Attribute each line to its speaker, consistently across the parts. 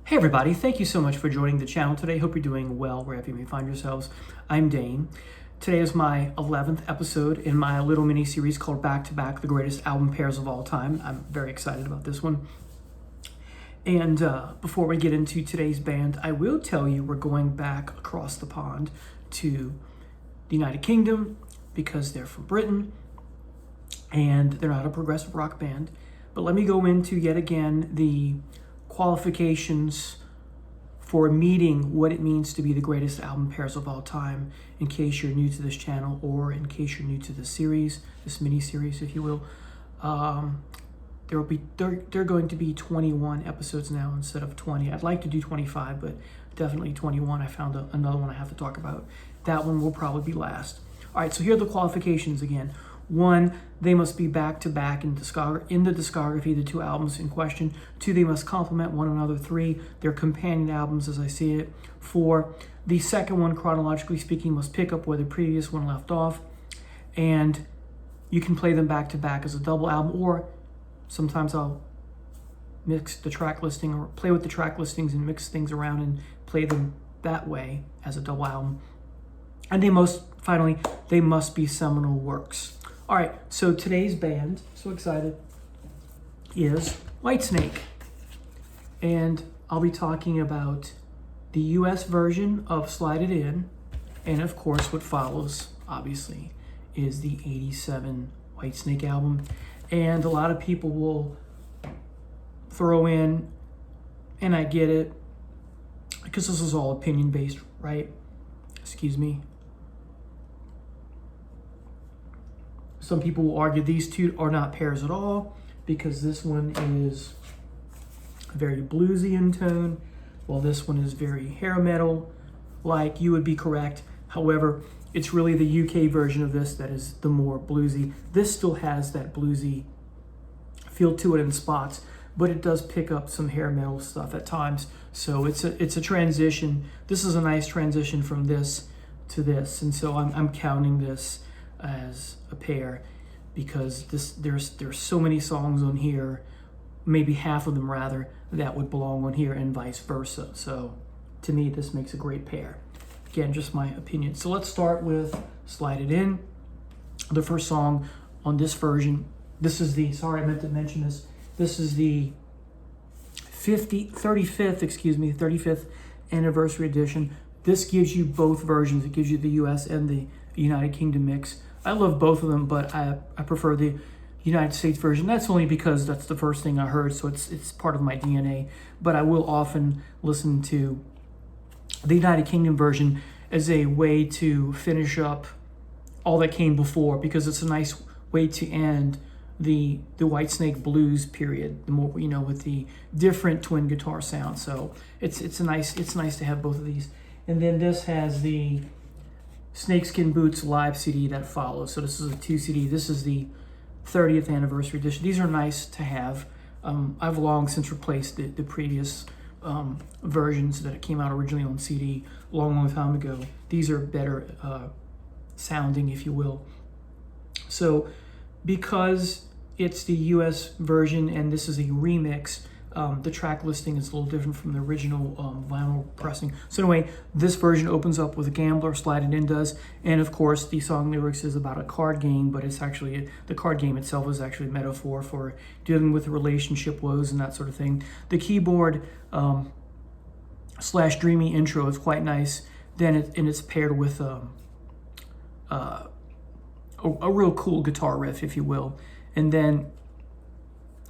Speaker 1: Hey everybody, thank you so much for joining the channel today. Hope you're doing well wherever you may find yourselves. I'm Dane. Today is my 11th episode in my little mini series called Back to Back, the greatest album pairs of all time. I'm very excited about this one. And before we get into today's band, I will tell you we're going back across the pond to the United Kingdom because they're from Britain and they're not a progressive rock band. But let me go into yet again the qualifications for meeting what it means to be the greatest album pairs of all time, in case you're new to this channel or in case you're new to this series, this mini series, if you will. There are going to be 21 episodes now instead of 20. I'd like to do 25, but definitely 21. I found another one I have to talk about. That one will probably be last. All right, so here are the qualifications again. 1, they must be back-to-back in the discography, the two albums in question. 2, they must complement one another. 3, they're companion albums as I see it. 4, the second one, chronologically speaking, must pick up where the previous one left off. And you can play them back-to-back as a double album, or sometimes I'll mix the track listing or play with the track listings and mix things around and play them that way as a double album. And they must be seminal works. All right, so today's band, so excited, is Whitesnake. And I'll be talking about the US version of Slide It In. And of course, what follows, obviously, is the 87 Whitesnake album. And a lot of people will throw in, and I get it, because this is all opinion-based, right? Excuse me. Some people will argue these two are not pairs at all because this one is very bluesy in tone, while this one is very hair metal, like you would be correct. However, it's really the UK version of this that is the more bluesy. This still has that bluesy feel to it in spots, but it does pick up some hair metal stuff at times. So it's a transition. This is a nice transition from this to this, and so I'm counting this as a pair because there's so many songs on here, maybe half of them rather, that would belong on here and vice versa. So to me, this makes a great pair. Again, just my opinion. So let's start with Slide It In. The first song on this version, this is the 35th anniversary edition. This gives you both versions. It gives you the US and the United Kingdom mix. I love both of them, but I prefer the United States version. That's only because that's the first thing I heard, so it's part of my DNA. But I will often listen to the United Kingdom version as a way to finish up all that came before, because it's a nice way to end the Whitesnake blues period. The more with the different twin guitar sound. So it's nice to have both of these. And then this has the Snakeskin Boots live CD that follows. So this is a 2 CD. This is the 30th anniversary edition. These are nice to have. I've long since replaced the previous versions that came out originally on CD long time ago. These are better sounding, if you will. So because it's the US version and this is a remix, the track listing is a little different from the original vinyl pressing. So anyway, this version opens up with a Gambler, Slide It In does, and of course the song lyrics is about a card game, but it's actually, the card game itself is actually a metaphor for dealing with relationship woes and that sort of thing. The keyboard slash dreamy intro is quite nice. Then it's paired with a real cool guitar riff, if you will. And then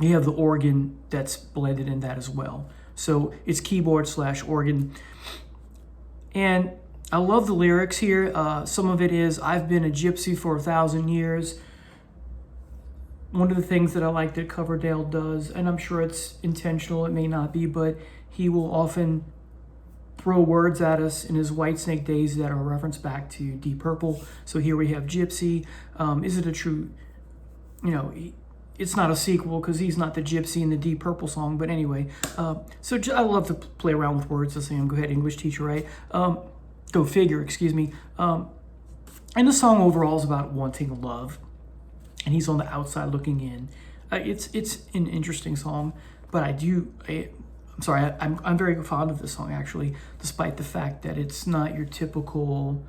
Speaker 1: you have the organ that's blended in that as well. So it's keyboard slash organ. And I love the lyrics here. Some of it is, I've been a gypsy for 1,000 years. One of the things that I like that Coverdale does, and I'm sure it's intentional, it may not be, but he will often throw words at us in his Whitesnake days that are a reference back to Deep Purple. So here we have gypsy. Is it a true, it's not a sequel because he's not the gypsy in the Deep Purple song, but anyway. So I love to play around with words. Let's say I'm go ahead English teacher, right? Go figure, excuse me. And the song overall is about wanting love, and he's on the outside looking in. It's an interesting song, but I'm sorry, I'm very fond of this song actually, despite the fact that it's not your typical.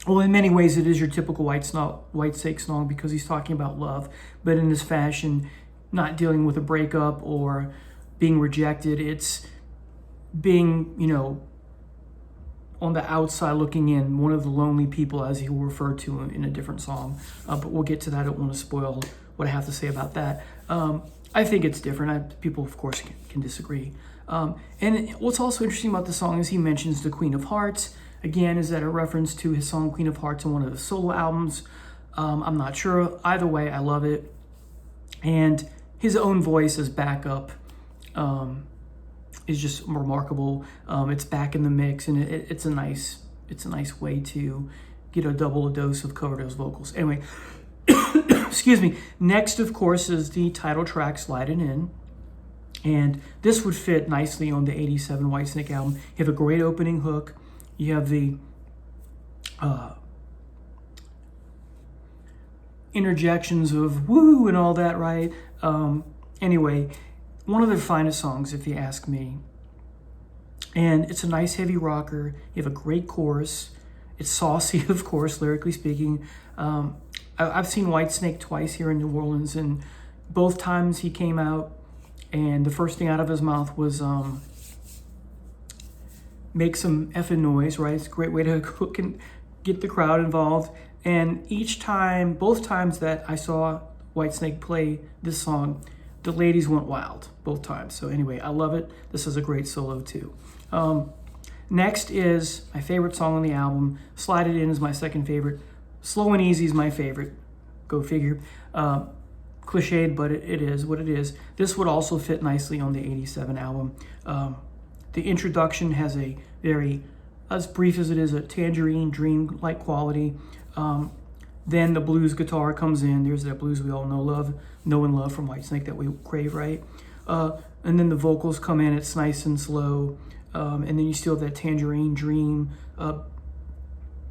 Speaker 1: Well, in many ways, it is your typical Whitesnake song because he's talking about love, but in this fashion, not dealing with a breakup or being rejected. It's being, on the outside looking in, one of the lonely people, as he will refer to in a different song. But we'll get to that. I don't want to spoil what I have to say about that. I think it's different. People, of course, can disagree. And what's also interesting about the song is he mentions the Queen of Hearts. Again, is that a reference to his song Queen of Hearts on one of his solo albums? I'm not sure. Either way, I love it. And his own voice as backup is just remarkable. It's back in the mix, and it's a nice way to get a double dose of Coverdale's vocals. Anyway, excuse me. Next, of course, is the title track, Sliding In. And this would fit nicely on the 87 Whitesnake album. You have a great opening hook. You have the interjections of woo and all that, right? Anyway, one of their finest songs, if you ask me. And it's a nice heavy rocker. You have a great chorus. It's saucy, of course, lyrically speaking. I've seen Whitesnake twice here in New Orleans, and both times he came out, and the first thing out of his mouth was make some effing noise, right? It's a great way to cook and get the crowd involved. And both times that I saw Whitesnake play this song, the ladies went wild, both times. So anyway, I love it. This is a great solo too. Next is my favorite song on the album. Slide It In is my second favorite. Slow and Easy is my favorite. Go figure. Cliched, but it is what it is. This would also fit nicely on the 87 album. The introduction has a very, as brief as it is, a Tangerine Dream-like quality. Then the blues guitar comes in. There's that blues we all know and love from Whitesnake that we crave, right? And then the vocals come in. It's nice and slow. And then you still have that Tangerine Dream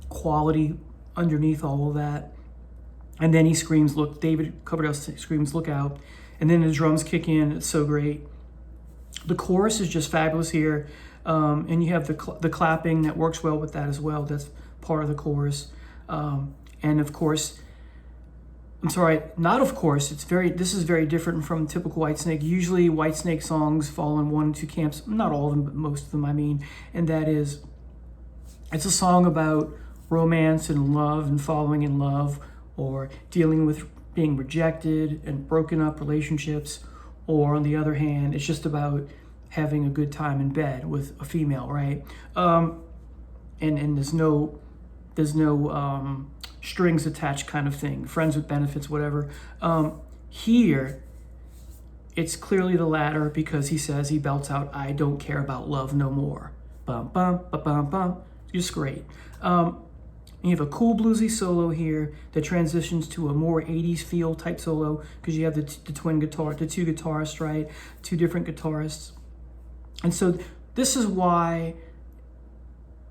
Speaker 1: quality underneath all of that. And then he screams, look, David Coverdale screams, look out. And then the drums kick in. It's so great. The chorus is just fabulous here. And you have the clapping that works well with that as well. That's part of the chorus. And of course, this is very different from typical Whitesnake. Usually Whitesnake songs fall in one or two camps, not all of them, but most of them, I mean. And that is, it's a song about romance and love and falling in love, or dealing with being rejected and broken up relationships. Or on the other hand, it's just about having a good time in bed with a female, right? And there's no strings attached kind of thing, friends with benefits, whatever. Here, it's clearly the latter because he belts out, I don't care about love no more. Bum, bum, ba, bum, bum. Just great. You have a cool bluesy solo here that transitions to a more 80s feel type solo because you have the two guitarists, right? Two different guitarists. And so this is why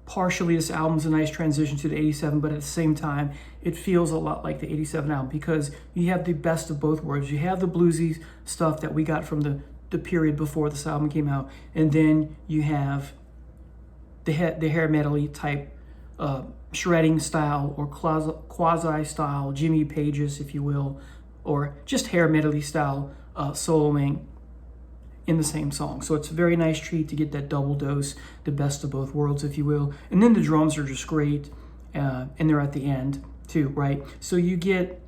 Speaker 1: partially this album's a nice transition to the 87, but at the same time, it feels a lot like the 87 album because you have the best of both worlds. You have the bluesy stuff that we got from the period before this album came out, and then you have the hair metal-y type shredding style or quasi style, Jimmy Pages, if you will, or just hair metal-y style soloing in the same song. So it's a very nice treat to get that double dose, the best of both worlds, if you will. And then the drums are just great, and they're at the end too, right? So you get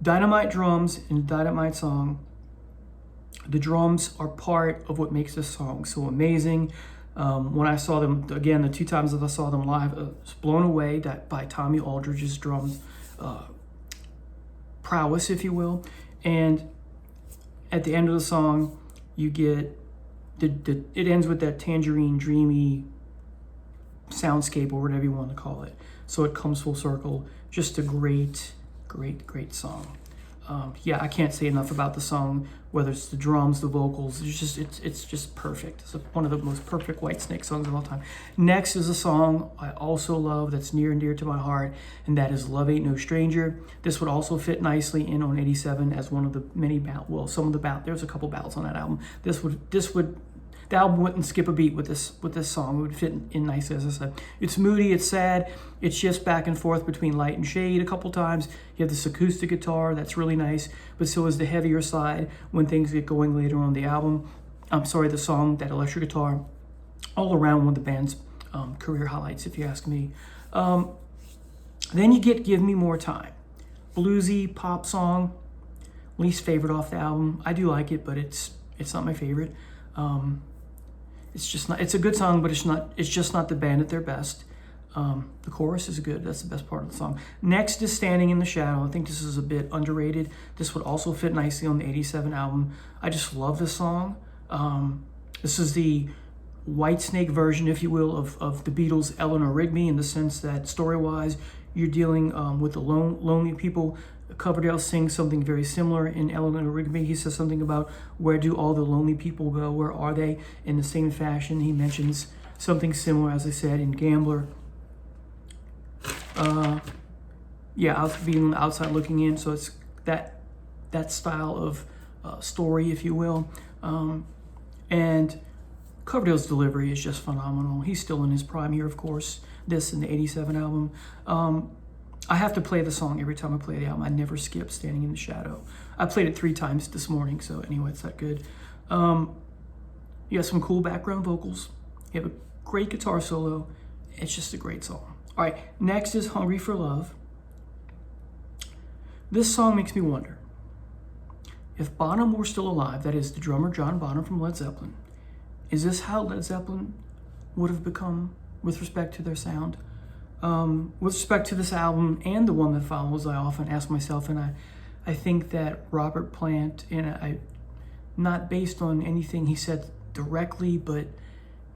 Speaker 1: Dynamite drums in a Dynamite song. The drums are part of what makes this song so amazing. When I saw them, again, the two times that I saw them live, I was blown away by Tommy Aldridge's drums prowess, if you will. And at the end of the song, you get, it ends with that Tangerine Dreamy soundscape or whatever you want to call it. So it comes full circle. Just a great, great, great song. Yeah, I can't say enough about the song, whether it's the drums, the vocals. It's just perfect. It's one of the most perfect Whitesnake songs of all time. Next is a song I also love that's near and dear to my heart, and that is Love Ain't No Stranger. This would also fit nicely in on 87 as one of the many there's a couple ballads on that album. The album wouldn't skip a beat with this song. It would fit in nicely, as I said. It's moody, it's sad, it's just back and forth between light and shade a couple times. You have this acoustic guitar that's really nice, but so is the heavier side when things get going later on the album. The song, that electric guitar, all around one of the band's career highlights, if you ask me. Then you get Give Me More Time. Bluesy pop song, least favorite off the album. I do like it, but it's not my favorite. It's a good song, but it's just not the band at their best. The chorus is good. That's the best part of the song. Next is Standing in the Shadow. I think this is a bit underrated. This would also fit nicely on the 87 album. I just love this song. This is the Whitesnake version, if you will, of the Beatles' Eleanor Rigby, in the sense that story-wise, you're dealing with the lonely people. Coverdale sings something very similar in Eleanor Rigby. He says something about, where do all the lonely people go? Where are they? In the same fashion, he mentions something similar, as I said, in Gambler. Being on the outside looking in. So it's that style of story, if you will. And Coverdale's delivery is just phenomenal. He's still in his prime here, of course. This in the 87 album. I have to play the song every time I play the album. I never skip Standing in the Shadow. I played it 3 times this morning, so anyway, it's that good. You have some cool background vocals. You have a great guitar solo. It's just a great song. All right, next is Hungry for Love. This song makes me wonder, if Bonham were still alive, that is the drummer John Bonham from Led Zeppelin, is this how Led Zeppelin would have become with respect to their sound? With respect to this album and the one that follows, I often ask myself, and I think that Robert Plant, and I, not based on anything he said directly, but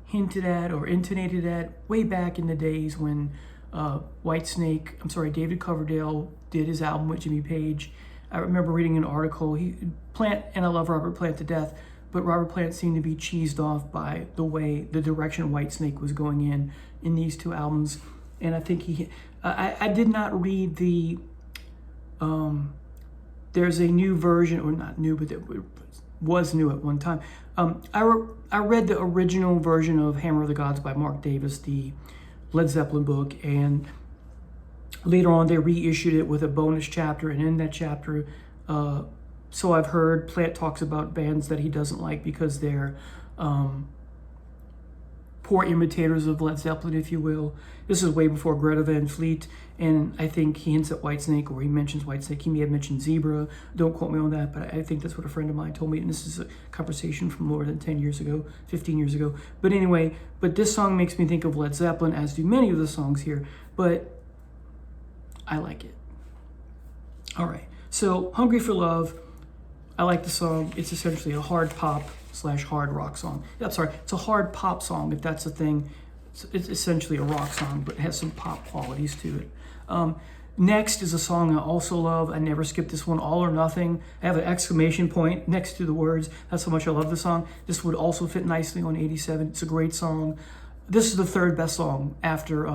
Speaker 1: hinted at or intonated at way back in the days when David Coverdale did his album with Jimmy Page. I remember reading an article, Plant, and I love Robert Plant to death, but Robert Plant seemed to be cheesed off by the direction Whitesnake was going in these 2 albums. And I think I did not read there's a new version, or not new, but it was new at one time. I read the original version of Hammer of the Gods by Mark Davis, the Led Zeppelin book, and later on they reissued it with a bonus chapter, and in that chapter, so I've heard, Plant talks about bands that he doesn't like because they're poor imitators of Led Zeppelin, if you will. This is way before Greta Van Fleet, and I think he hints at Whitesnake, or he mentions Whitesnake. He may have mentioned Zebra. Don't quote me on that, but I think that's what a friend of mine told me, and this is a conversation from more than 10 years ago, 15 years ago. But anyway, this song makes me think of Led Zeppelin, as do many of the songs here, but I like it. All right, so Hungry for Love, I like the song. It's essentially a hard pop / hard rock song. It's a hard pop song, if that's a thing. It's essentially a rock song, but it has some pop qualities to it. Next is a song I also love. I never skip this one, All or Nothing. I have an exclamation point next to the words. That's how much I love the song. This would also fit nicely on 87. It's a great song. This is the 3rd best song after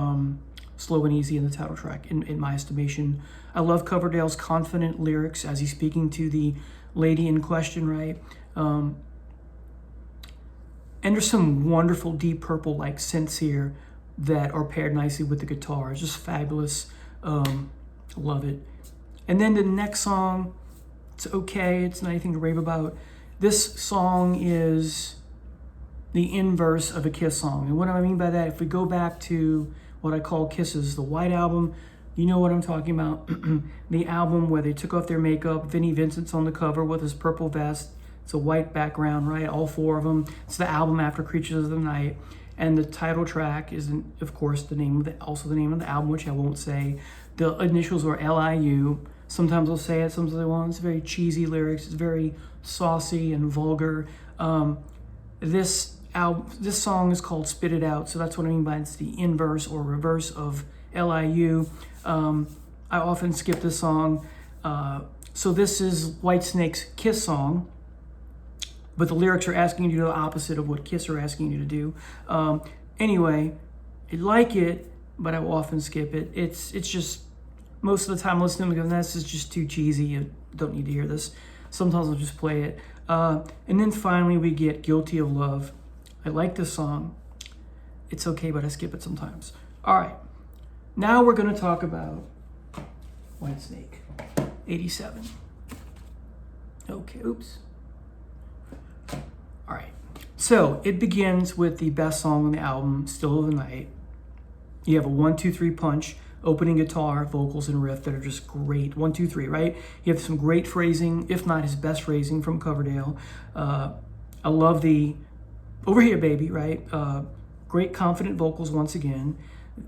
Speaker 1: Slow and Easy in the title track, in my estimation. I love Coverdale's confident lyrics as he's speaking to the lady in question, right? And there's some wonderful Deep Purple-like synths here that are paired nicely with the guitar. It's just fabulous. Love it. And then the next song, it's okay. It's not anything to rave about. This song is the inverse of a Kiss song. And what do I mean by that? If we go back to what I call Kiss's The White Album, you know what I'm talking about. The album where they took off their makeup. Vinnie Vincent's on the cover with his purple vest. It's a white background, right? All 4 of them. It's the album after Creatures of the Night. And the title track is, of course, the name of the album, which I won't say. The initials are LIU. Sometimes I'll say it, sometimes I won't. It's very cheesy lyrics. It's very saucy and vulgar. This song is called Spit It Out, so that's what I mean by it's the inverse or reverse of LIU. I often skip this song. So this is Whitesnake's Kiss song, but the lyrics are asking you to do the opposite of what Kiss are asking you to do. Anyway, I like it, but I will often skip it. It's just, most of the time listening to this is just too cheesy. You don't need to hear this. Sometimes I'll just play it. And then finally we get Guilty of Love. I like this song. It's okay, but I skip it sometimes. All right, now we're gonna talk about Whitesnake, 87. Okay, oops. All right, so it begins with the best song on the album, Still of the Night. You have a 1-2-3 punch, opening guitar, vocals, and riff that are just great. 1, 2, 3, right? You have some great phrasing, if not his best phrasing from Coverdale. I love the Over Here Baby, right? Great confident vocals once again.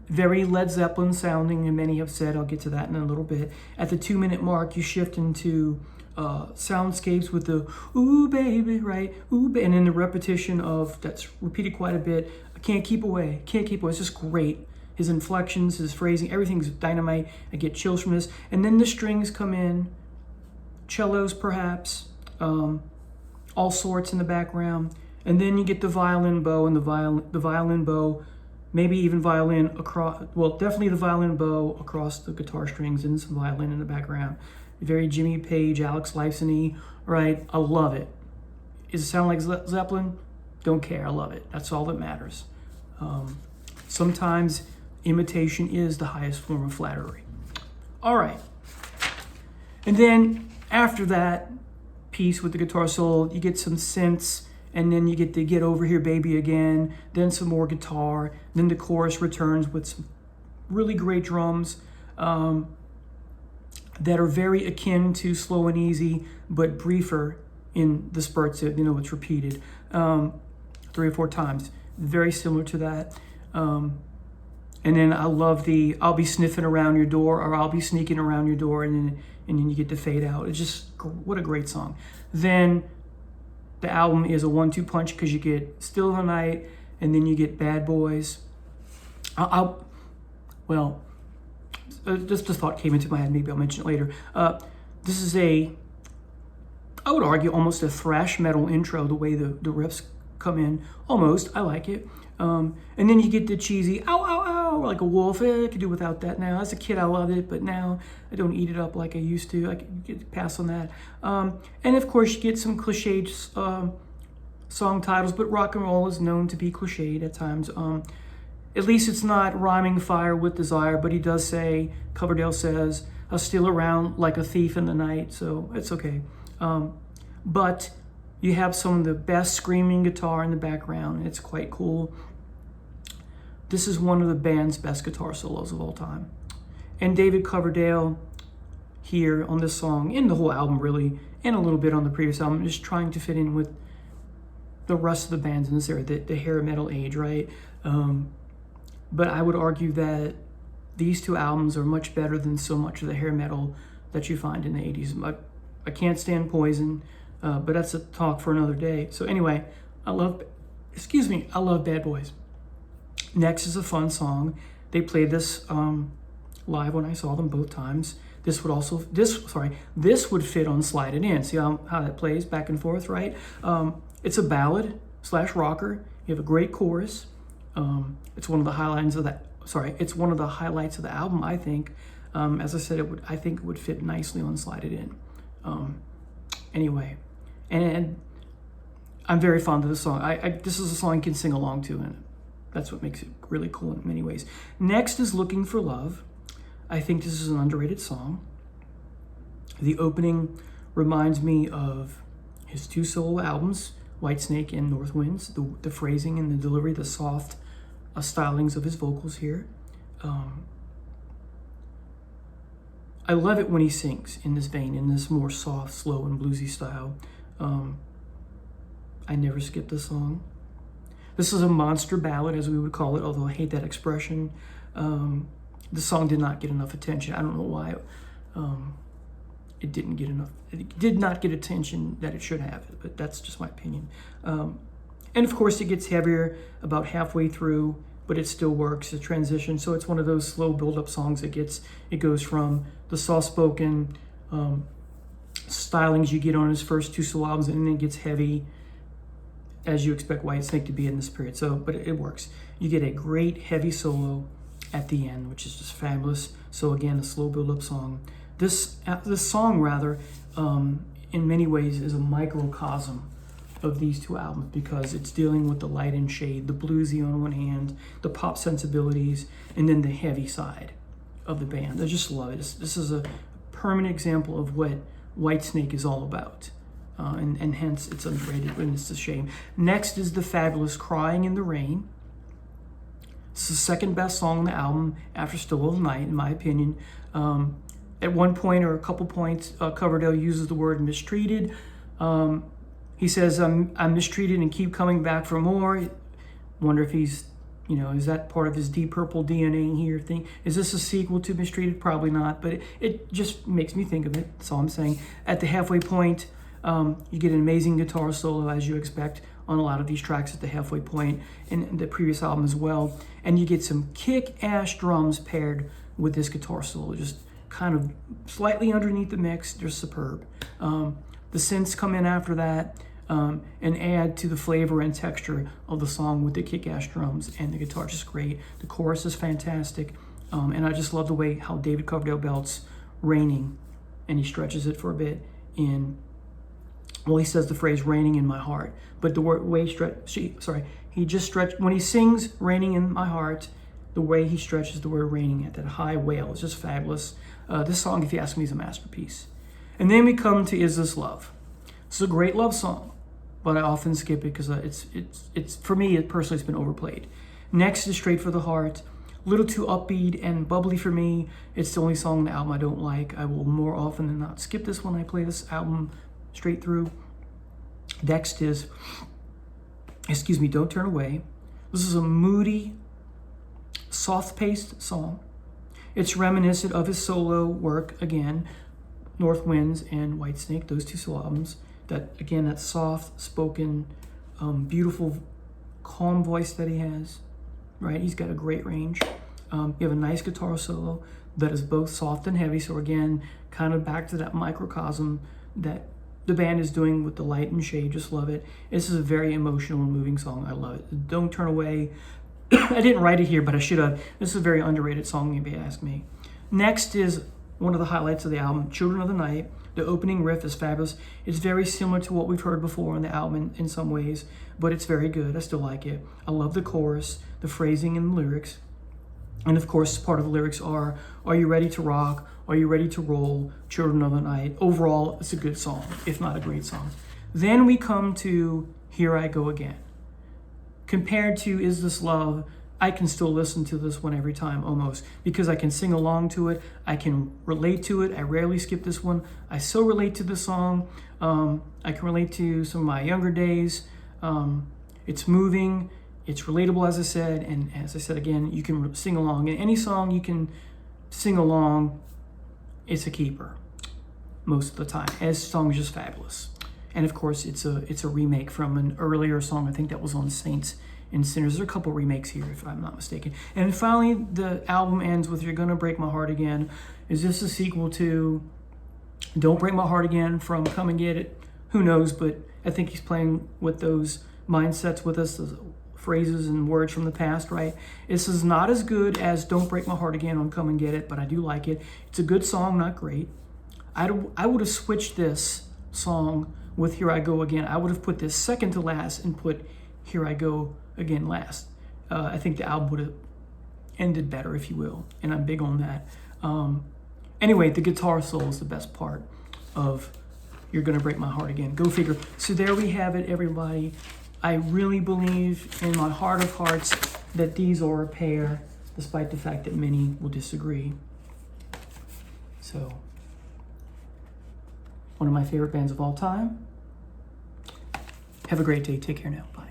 Speaker 1: Very Led Zeppelin sounding, and many have said, I'll get to that in a little bit. At the 2-minute mark, you shift into soundscapes with the ooh baby, right? Ooh, and then the repetition of, that's repeated quite a bit. I can't keep away, can't keep away. It's just great. His inflections, his phrasing, everything's dynamite. I get chills from this. And then the strings come in, cellos perhaps, all sorts in the background. And then you get the violin bow and the violin bow, maybe even violin across, well, definitely the violin bow across the guitar strings and some violin in the background. Very Jimmy Page, Alex Lifeson-y, right? I love it. Does it sound like Zeppelin? Don't care, I love it. That's all that matters. Sometimes imitation is the highest form of flattery. All right. And then after that piece with the guitar solo, you get some synths, and then you get to Get Over Here Baby again, then some more guitar, then the chorus returns with some really great drums that are very akin to Slow and Easy, but briefer in the spurts. You know, it's repeated 3 or 4 times. Very similar to that. And then I love the I'll be sniffing around your door, or I'll be sneaking around your door, and then you get to fade out. It's just, what a great song. Then the album is a 1-2 punch, because you get Still of the Night, and then you get Bad Boys. Just the thought came into my head, maybe I'll mention it later. This is I would argue, almost a thrash metal intro, the way the riffs come in. Almost, I like it. And then you get the cheesy ow, ow, ow, like a wolf. I could do without that now. As a kid, I loved it, but now I don't eat it up like I used to. I could pass on that. And of course, you get some cliched song titles, but rock and roll is known to be cliched at times. At least it's not rhyming fire with desire, but he does say, Coverdale says, I'll steal around like a thief in the night, so it's okay. But you have some of the best screaming guitar in the background. It's quite cool. This is one of the band's best guitar solos of all time. And David Coverdale here on this song, in the whole album really, and a little bit on the previous album, is trying to fit in with the rest of the bands in this era, the hair metal age, right? But I would argue that these 2 albums are much better than so much of the hair metal that you find in the 80s. I can't stand Poison, but that's a talk for another day. So anyway, I love Bad Boys. Next is a fun song. They played this live when I saw them both times. This would fit on Slide It In. See how that plays back and forth, right? It's a ballad / rocker. You have a great chorus. It's one of the highlights of that. It's one of the highlights of the album, I think. As I said, I think it would fit nicely on Slide It In. Anyway, and I'm very fond of this song. This is a song you can sing along to, and that's what makes it really cool in many ways. Next is Looking for Love. I think this is an underrated song. The opening reminds me of his 2 solo albums, Whitesnake and North Winds. The phrasing and the delivery, the soft stylings of his vocals here. I love it when he sings in this vein, in this more soft, slow, and bluesy style. I never skip this song. This is a monster ballad, as we would call it, although I hate that expression. The song did not get enough attention. I don't know why it didn't get enough. It did not get attention that it should have, but that's just my opinion. And of course, it gets heavier about halfway through, but it still works, the transition. So it's one of those slow build-up songs. It goes from the soft-spoken, stylings you get on his first two solo albums, and then it gets heavy, as you expect Whitesnake to be in this period. So, but it works. You get a great heavy solo at the end, which is just fabulous. So again, a slow build-up song. This song, rather, in many ways, is a microcosm of these two albums, because it's dealing with the light and shade, the bluesy on one hand, the pop sensibilities, and then the heavy side of the band. I just love it. This is a permanent example of what Whitesnake is all about. And hence it's underrated, and it's a shame. Next is the fabulous Crying in the Rain. It's the second best song on the album after Still of the Night, in my opinion. At one point, or a couple points, Coverdale uses the word mistreated. He says, I'm mistreated and keep coming back for more. Wonder if he's, is that part of his Deep Purple DNA here thing? Is this a sequel to Mistreated? Probably not, but it just makes me think of it. That's all I'm saying. At the halfway point, you get an amazing guitar solo, as you expect, on a lot of these tracks at the halfway point, and the previous album as well. And you get some kick-ass drums paired with this guitar solo, just kind of slightly underneath the mix. They're superb. The synths come in after that and add to the flavor and texture of the song with the kick-ass drums and the guitar. Just great. The chorus is fantastic. And I just love the way how David Coverdale belts Raining, and he stretches it for a bit in, well, he says the phrase "raining in my heart," but the way he just stretched, when he sings "raining in my heart," the way he stretches the word "raining" at that high wail is just fabulous. This song, if you ask me, is a masterpiece. And then we come to "Is This Love?" It's a great love song, but I often skip it because it's for me, personally, it's been overplayed. Next is "Straight for the Heart." A little too upbeat and bubbly for me. It's the only song on the album I don't like. I will more often than not skip this when I play this album straight through. Next is, Don't Turn Away. This is a moody, soft-paced song. It's reminiscent of his solo work, again, North Winds and Whitesnake, those two solo albums. That soft-spoken, beautiful, calm voice that he has, right? He's got a great range. You have a nice guitar solo that is both soft and heavy. So again, kind of back to that microcosm that the band is doing with the light and shade. Just love it. This is a very emotional and moving song. I love it. Don't Turn Away. I didn't write it here, but I should have. This is a very underrated song, if you ask me. Next is one of the highlights of the album, Children of the Night. The opening riff is fabulous. It's very similar to what we've heard before on the album in some ways, but it's very good. I still like it. I love the chorus, the phrasing, and the lyrics. And of course, part of the lyrics are you ready to rock? Are you ready to roll? Children of the Night. Overall, it's a good song, if not a great song. Then we come to Here I Go Again. Compared to Is This Love, I can still listen to this one every time almost, because I can sing along to it. I can relate to it. I rarely skip this one. I so relate to the song. I can relate to some of my younger days. It's moving. It's relatable, as I said. And as I said again, you can sing along. And any song you can sing along, it's a keeper most of the time. This song is just fabulous. And of course, it's a remake from an earlier song, I think that was on Saints and Sinners. There's a couple remakes here, if I'm not mistaken. And finally, the album ends with You're Gonna Break My Heart Again. Is this a sequel to Don't Break My Heart Again from Come and Get It? Who knows, but I think he's playing with those mindsets with us, those phrases and words from the past, right? This is not as good as Don't Break My Heart Again on Come and Get It, but I do like it. It's a good song, not great. I would have switched this song with Here I Go Again. I would have put this second to last and put Here I Go Again last. I think the album would have ended better, if you will, and I'm big on that. Anyway, the guitar solo is the best part of You're Gonna Break My Heart Again. Go figure. So there we have it, everybody. I really believe in my heart of hearts that these are a pair, despite the fact that many will disagree. So, one of my favorite bands of all time. Have a great day. Take care now. Bye.